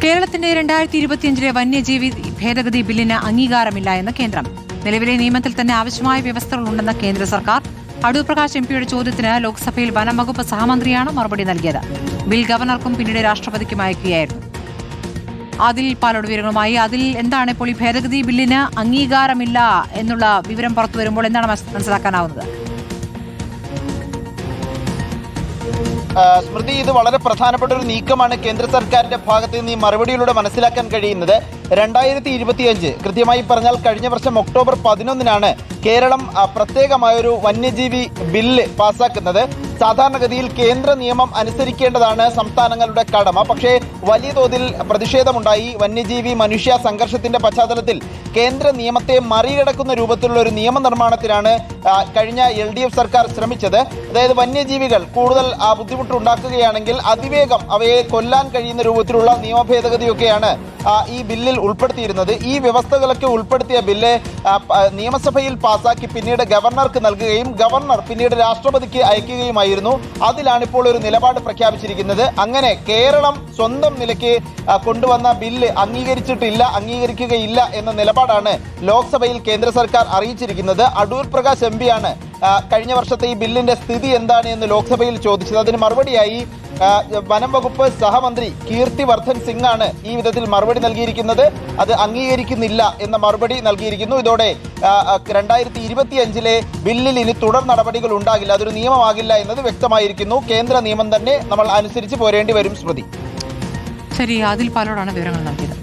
കേരളത്തിന്റെ 2025 വന്യജീവി ഭേദഗതി ബില്ലിന് അംഗീകാരമില്ല എന്ന് കേന്ദ്രം. നിലവിലെ നിയമത്തിൽ തന്നെ ആവശ്യമായ വ്യവസ്ഥകളുണ്ടെന്ന് കേന്ദ്ര സർക്കാർ. അടൂർ പ്രകാശ് എംപിയുടെ ചോദ്യത്തിന് ലോക്സഭയിൽ വനം വകുപ്പ് സഹമന്ത്രിയാണ് മറുപടി നൽകിയത്. ബിൽ ഗവർണർക്കും പിന്നീട് രാഷ്ട്രപതിക്കും അയക്കുകയായിരുന്നു. അതിൽ പാലോട് വിവരങ്ങളുമായി. അതിൽ എന്താണ് ഇപ്പോൾ ഈ ഭേദഗതി ബില്ലിന് അംഗീകാരമില്ല എന്നുള്ള വിവരം പുറത്തു വരുമ്പോൾ എന്താണ് മനസ്സിലാക്കാനാവുന്നത്? സ്മൃതി, ഇത് വളരെ പ്രധാനപ്പെട്ട ഒരു നീക്കമാണ് കേന്ദ്ര സർക്കാരിന്റെ ഭാഗത്ത് നിന്ന് ഈ മറുപടിയിലൂടെ മനസ്സിലാക്കാൻ കഴിയുന്നത്. 2025 കൃത്യമായി പറഞ്ഞാൽ കഴിഞ്ഞ വർഷം ഒക്ടോബർ 11 കേരളം പ്രത്യേകമായൊരു വന്യജീവി ബില്ല് പാസ്സാക്കുന്നത്. സാധാരണഗതിയിൽ കേന്ദ്ര നിയമം അനുസരിക്കേണ്ടതാണ് സംസ്ഥാനങ്ങളുടെ കടമ. പക്ഷേ വലിയ തോതിൽ പ്രതിഷേധമുണ്ടായി. വന്യജീവി മനുഷ്യ സംഘർഷത്തിന്റെ പശ്ചാത്തലത്തിൽ കേന്ദ്ര നിയമത്തെ മറികടക്കുന്ന രൂപത്തിലുള്ള ഒരു നിയമനിർമ്മാണത്തിനാണ് കഴിഞ്ഞ LDF സർക്കാർ ശ്രമിച്ചത്. അതായത് വന്യജീവികൾ കൂടുതൽ ബുദ്ധിമുട്ടുണ്ടാക്കുകയാണെങ്കിൽ അതിവേഗം അവയെ കൊല്ലാൻ കഴിയുന്ന രൂപത്തിലുള്ള നിയമ ഭേദഗതിയൊക്കെയാണ് ഈ ബില്ലിൽ ഉൾപ്പെടുത്തിയിരുന്നത്. ഈ വ്യവസ്ഥകളൊക്കെ ഉൾപ്പെടുത്തിയ ബില്ല് നിയമസഭയിൽ പാസാക്കി പിന്നീട് ഗവർണർക്ക് നൽകുകയും ഗവർണർ പിന്നീട് രാഷ്ട്രപതിക്ക് അയക്കുകയുമായിരുന്നു. അതിലാണ് ഇപ്പോൾ ഒരു നിലപാട് പ്രഖ്യാപിച്ചിരിക്കുന്നത്. അങ്ങനെ കേരളം സ്വന്തം നിലയ്ക്ക് കൊണ്ടുവന്ന ബില്ല് അംഗീകരിക്കുകയില്ല എന്ന നിലപാടാണ് ലോക്സഭയിൽ കേന്ദ്ര സർക്കാർ അറിയിച്ചിരിക്കുന്നത്. അടൂർ പ്രകാശ് എംപിയാണ് കഴിഞ്ഞ വർഷത്തെ ഈ ബില്ലിന്റെ സ്ഥിതി എന്താണ് എന്ന് ലോക്സഭയിൽ ചോദിച്ചത്. അതിന് മറുപടിയായി വനം വകുപ്പ് സഹമന്ത്രി കീർത്തി വർദ്ധൻ സിംഗ് ആണ് ഈ വിധത്തിൽ മറുപടി നൽകിയിരിക്കുന്നത്. അത് അംഗീകരിക്കുന്നില്ല എന്ന മറുപടി നൽകിയിരിക്കുന്നു. ഇതോടെ 2025 ബില്ലിൽ ഇനി തുടർ നടപടികൾ ഉണ്ടാകില്ല, അതൊരു നിയമമാകില്ല എന്നത് വ്യക്തമായിരിക്കുന്നു. കേന്ദ്ര നിയമം തന്നെ നമ്മൾ അനുസരിച്ച് പോരേണ്ടി വരും. സ്മൃതി, ശരി, അതിൽ പാലോടാണ് വിവരങ്ങൾ നൽകിയത്.